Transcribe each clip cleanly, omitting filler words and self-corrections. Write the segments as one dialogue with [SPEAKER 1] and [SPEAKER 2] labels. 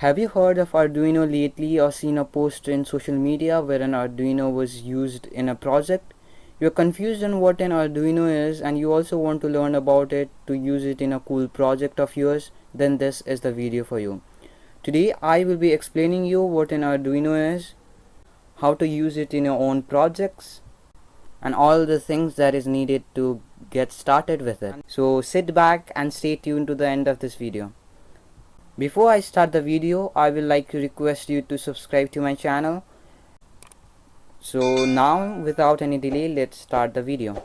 [SPEAKER 1] Have you heard of Arduino lately or seen a post in social media where an Arduino was used in a project? You're confused on what an Arduino is and you also want to learn about it to use it in a cool project of yours? Then this is the video for you. Today I will be explaining you what an Arduino is, how to use it in your own projects, and all the things that is needed to get started with it. So sit back and stay tuned to the end of this video. Before I start the video, I will like to request you to subscribe to my channel. So now without any delay, let's start the video.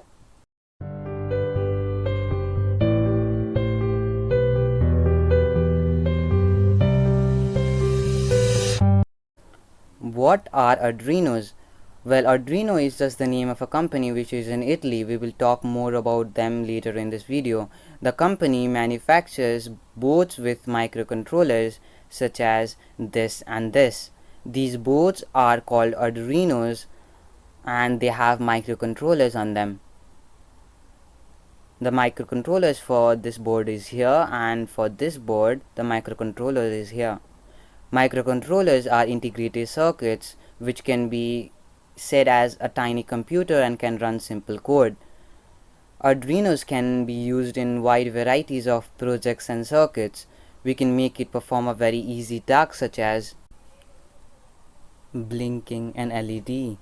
[SPEAKER 1] What are Arduinos? Well, Arduino is just the name of a company which is in Italy. We will talk more about them later in this video. The company manufactures boards with microcontrollers such as this and this. These boards are called Arduinos and they have microcontrollers on them. The microcontrollers for this board is here, and for this board the microcontroller is here. Microcontrollers are integrated circuits which can be said as a tiny computer and can run simple code. Arduinos can be used in wide varieties of projects and circuits. We can make it perform a very easy task such as blinking an LED,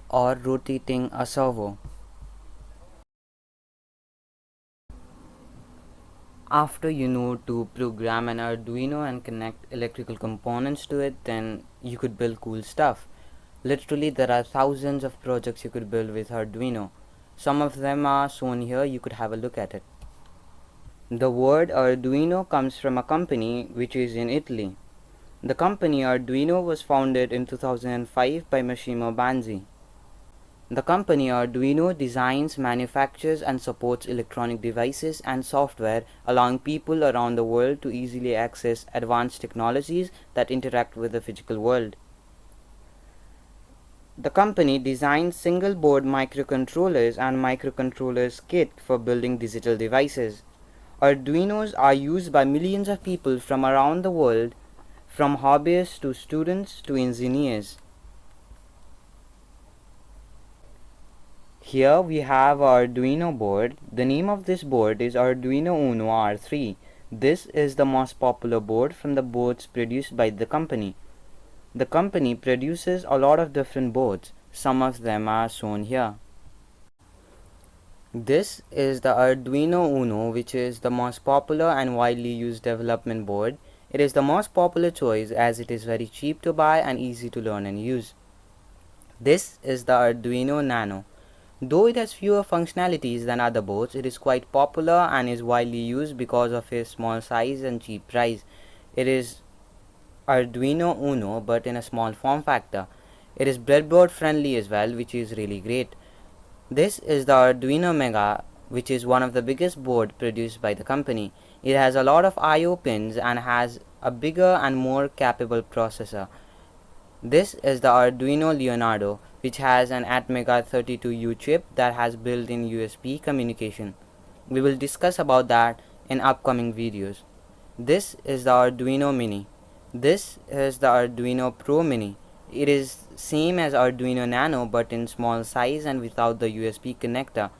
[SPEAKER 1] or rotating a servo. After you know to program an Arduino and connect electrical components to it, then you could build cool stuff. Literally, there are thousands of projects you could build with Arduino. Some of them are shown here, you could have a look at it. The word Arduino comes from a company which is in Italy. The company Arduino was founded in 2005 by Massimo Banzi. The company Arduino designs, manufactures and supports electronic devices and software, allowing people around the world to easily access advanced technologies that interact with the physical world. The company designs single board microcontrollers and microcontrollers kit for building digital devices. Arduinos are used by millions of people from around the world, from hobbyists to students to engineers. Here we have our Arduino board. The name of this board is Arduino Uno R3. This is the most popular board from the boards produced by the company. The company produces a lot of different boards. Some of them are shown here. This is the Arduino Uno, which is the most popular and widely used development board. It is the most popular choice as it is very cheap to buy and easy to learn and use. This is the Arduino Nano. Though it has fewer functionalities than other boards, it is quite popular and is widely used because of its small size and cheap price. It is Arduino Uno but in a small form factor. It is breadboard friendly as well, which is really great. This is the Arduino Mega, which is one of the biggest board produced by the company. It has a lot of I/O pins and has a bigger and more capable processor. This is the Arduino Leonardo, which has an Atmega 32U chip that has built-in USB communication. We will discuss about that in upcoming videos. This is the Arduino Mini. This is the Arduino Pro Mini. It is same as Arduino Nano but in small size and without the USB connector.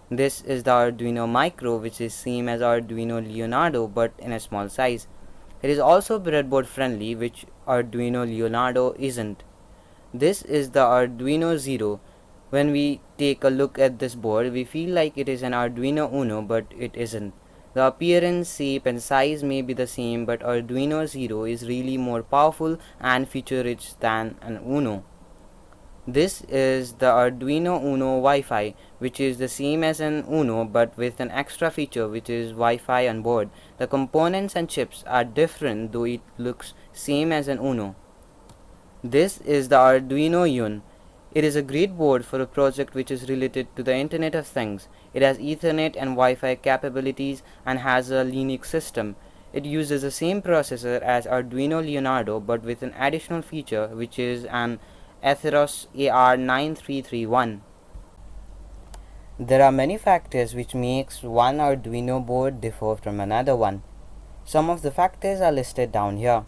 [SPEAKER 1] This is the Arduino Micro, which is same as Arduino Leonardo but in a small size. It is also breadboard friendly, which Arduino Leonardo isn't. This is the Arduino Zero. When we take a look at this board, we feel like it is an Arduino Uno, but it isn't. The appearance, shape and size may be the same, but Arduino Zero is really more powerful and feature-rich than an Uno. This is the Arduino Uno Wi-Fi, which is the same as an Uno but with an extra feature, which is Wi-Fi on board. The components and chips are different, though it looks same as an Uno. This is the Arduino Yun. It is a great board for a project which is related to the Internet of Things. It has Ethernet and Wi-Fi capabilities and has a Linux system. It uses the same processor as Arduino Leonardo but with an additional feature, which is an Atheros AR9331. There are many factors which makes one Arduino board differ from another one. Some of the factors are listed down here.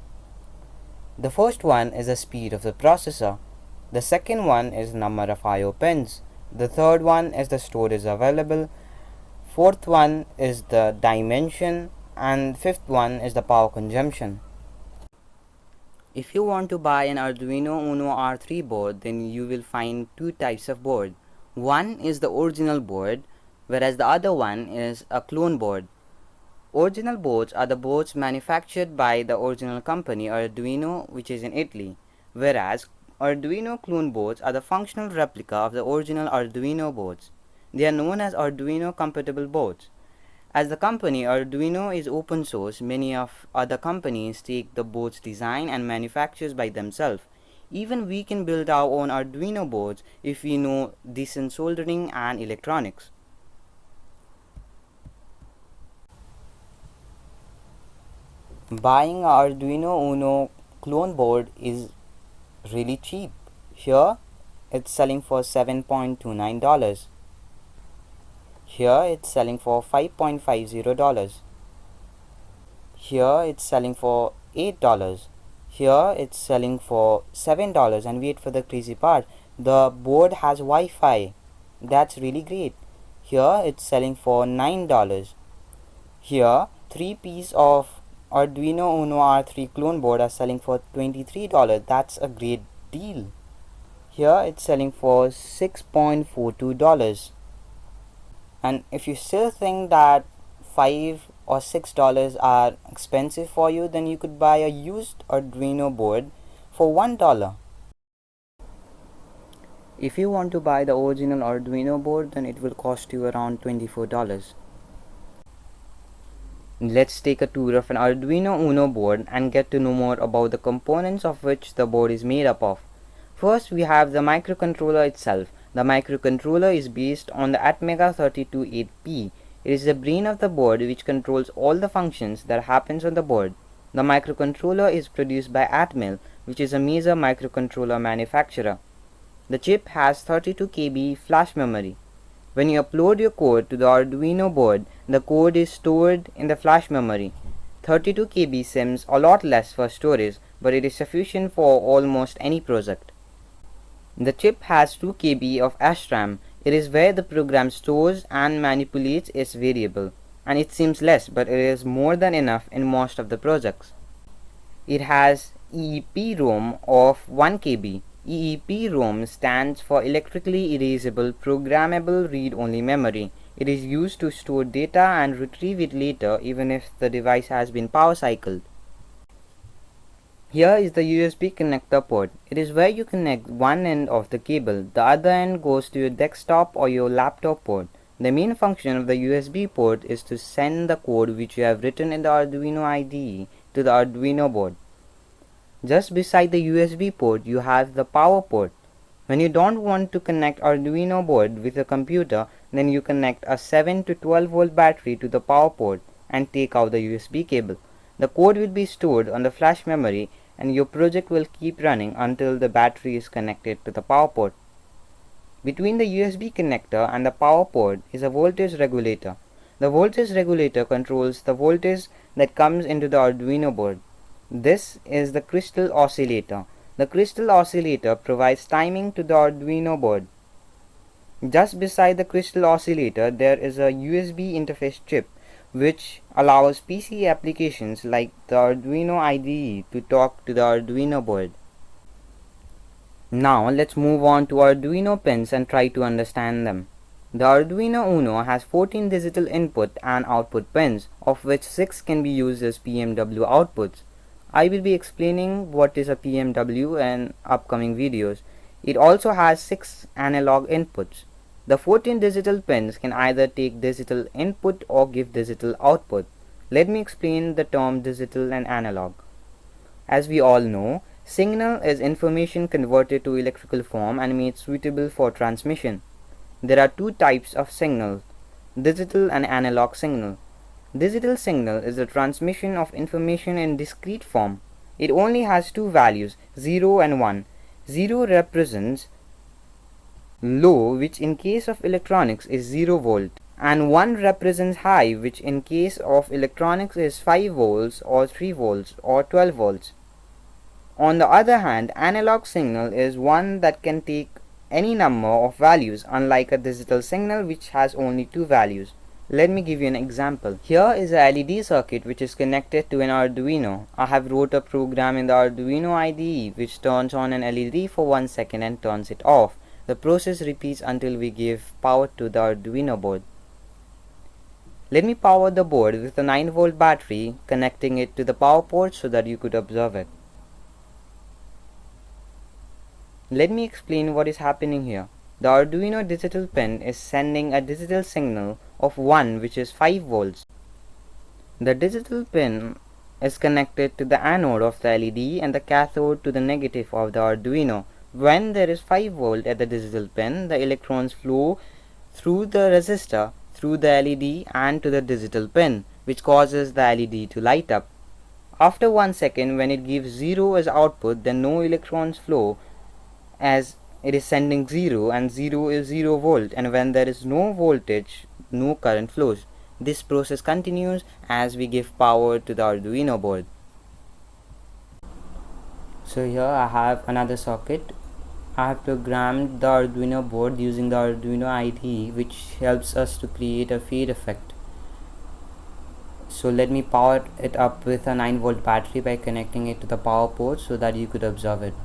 [SPEAKER 1] The first one is the speed of the processor. The second one is the number of I/O pins. The third one is the storage available. Fourth one is the dimension, and fifth one is the power consumption. If you want to buy an Arduino Uno R3 board, then you will find two types of board. One is the original board, whereas the other one is a clone board. Original boards are the boards manufactured by the original company Arduino, which is in Italy, whereas Arduino clone boards are the functional replica of the original Arduino boards. They are known as Arduino compatible boards. As the company Arduino is open source, many of other companies take the board's design and manufactures by themselves. Even we can build our own Arduino boards if we know decent soldering and electronics. Buying a Arduino Uno clone board is really cheap. Here it's selling for $7.29. Here it's selling for $5.50. Here it's selling for $8. Here it's selling for $7. And wait for the crazy part, the board has Wi-Fi. That's really great. Here it's selling for $9. Here 3 pieces of Arduino Uno R3 clone board are selling for $23. That's a great deal. Here it's selling for $6.42. And if you still think that $5 or $6 are expensive for you, then you could buy a used Arduino board for $1. If you want to buy the original Arduino board, then it will cost you around $24. Let's take a tour of an Arduino Uno board and get to know more about the components of which the board is made up of. First, we have the microcontroller itself. The microcontroller is based on the Atmega 328P. It is the brain of the board which controls all the functions that happens on the board. The microcontroller is produced by Atmel, which is a major microcontroller manufacturer. The chip has 32 KB flash memory. When you upload your code to the Arduino board, the code is stored in the flash memory. 32 KB seems a lot less for storage, but it is sufficient for almost any project. The chip has 2 KB of SRAM. It is where the program stores and manipulates its variable, and it seems less, but it is more than enough in most of the projects. It has EEPROM of 1 KB. EEPROM stands for Electrically Erasable Programmable Read-Only Memory. It is used to store data and retrieve it later even if the device has been power cycled. Here is the USB connector port. It is where you connect one end of the cable. The other end goes to your desktop or your laptop port. The main function of the USB port is to send the code which you have written in the Arduino IDE to the Arduino board. Just beside the USB port, you have the power port. When you don't want to connect Arduino board with a computer, then you connect a 7 to 12 volt battery to the power port and take out the USB cable. The code will be stored on the flash memory and your project will keep running until the battery is connected to the power port. Between the USB connector and the power port is a voltage regulator. The voltage regulator controls the voltage that comes into the Arduino board. This is the crystal oscillator. The crystal oscillator provides timing to the Arduino board. Just beside the crystal oscillator, there is a USB interface chip which allows PC applications like the Arduino IDE to talk to the Arduino board. Now let's move on to Arduino pins and try to understand them. The Arduino Uno has 14 digital input and output pins, of which 6 can be used as PMW outputs. I will be explaining what is a PMW in upcoming videos. It also has 6 analog inputs. The 14 digital pins can either take digital input or give digital output. Let me explain the term digital and analog. As we all know, signal is information converted to electrical form and made suitable for transmission. There are two types of signal, digital and analog signal. Digital signal is the transmission of information in discrete form. It only has two values, 0 and 1. 0 represents Low, which in case of electronics is 0 volt, and 1 represents high, which in case of electronics is 5 volts or 3 volts or 12 volts. On the other hand, analog signal is one that can take any number of values, unlike a digital signal which has only 2 values. Let me give you an example. Here is a LED circuit which is connected to an Arduino. I have wrote a program in the Arduino IDE which turns on an LED for 1 second and turns it off. The process repeats until we give power to the Arduino board. Let me power the board with a 9 volt battery, connecting it to the power port so that you could observe it. Let me explain what is happening here. The Arduino digital pin is sending a digital signal of 1 which is 5 volts. The digital pin is connected to the anode of the LED and the cathode to the negative of the Arduino. When there is 5 volt at the digital pin, the electrons flow through the resistor, through the LED and to the digital pin, which causes the LED to light up. After 1 second, when it gives 0 as output, then no electrons flow, as it is sending 0 and 0 is 0 volt, and when there is no voltage, no current flows. This process continues as we give power to the Arduino board. So here I have another circuit. I have programmed the Arduino board using the Arduino IDE, which helps us to create a fade effect. So let me power it up with a 9 volt battery by connecting it to the power port so that you could observe it.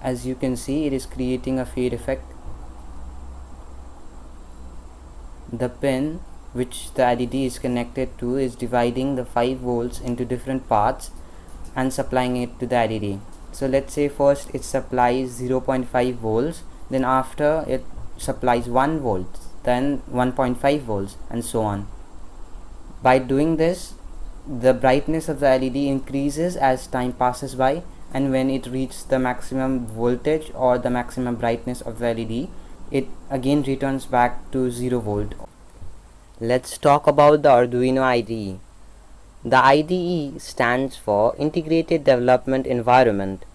[SPEAKER 1] As you can see, it is creating a fade effect. The pin which the LED is connected to is dividing the 5 volts into different parts and supplying it to the LED. So let's say first it supplies 0.5 volts, then after it supplies 1 volt, then 1.5 volts, and so on. By doing this, the brightness of the LED increases as time passes by, and when it reaches the maximum voltage or the maximum brightness of the LED, it again returns back to 0 volt. Let's talk about the Arduino IDE. The IDE stands for Integrated Development Environment.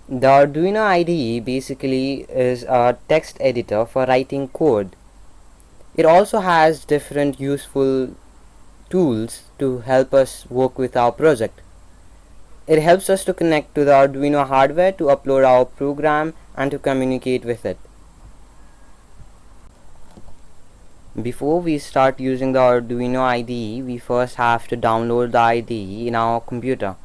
[SPEAKER 1] The Arduino IDE basically is a text editor for writing code. It also has different useful tools to help us work with our project. It helps us to connect to the Arduino hardware to upload our program and to communicate with it. Before we start using the Arduino IDE, we first have to download the IDE in our computer.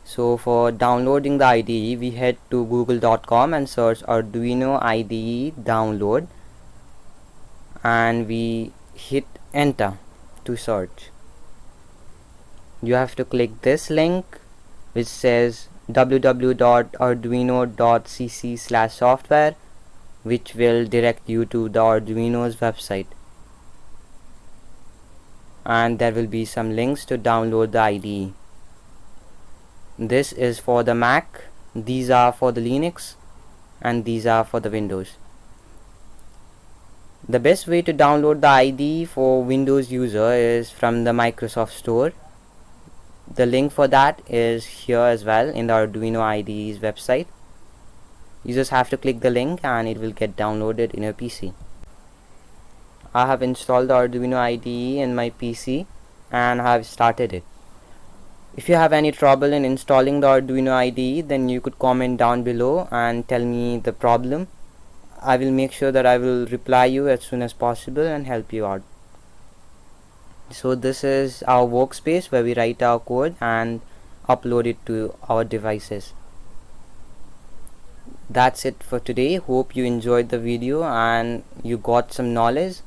[SPEAKER 1] So for downloading the IDE, we head to google.com and search Arduino IDE download, and we hit enter to search. You have to click this link which says www.arduino.cc/software, which will direct you to the Arduino's website, and there will be some links to download the IDE. This is for the Mac, these are for the Linux, and these are for the Windows. The best way to download the IDE for Windows user is from the Microsoft Store. The link for that is here as well in the Arduino IDE's website. You just have to click the link and it will get downloaded in your PC. I have installed the Arduino IDE in my PC and have started it. If you have any trouble in installing the Arduino IDE, then you could comment down below and tell me the problem. I will make sure that I will reply you as soon as possible and help you out. So this is our workspace where we write our code and upload it to our devices. That's it for today. Hope you enjoyed the video and you got some knowledge.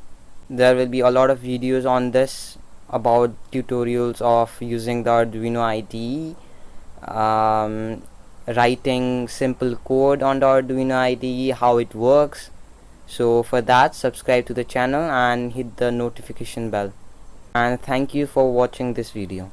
[SPEAKER 1] There will be a lot of videos on this about tutorials of using the Arduino IDE, writing simple code on the Arduino IDE, how it works. So for that, subscribe to the channel and hit the notification bell. And thank you for watching this video.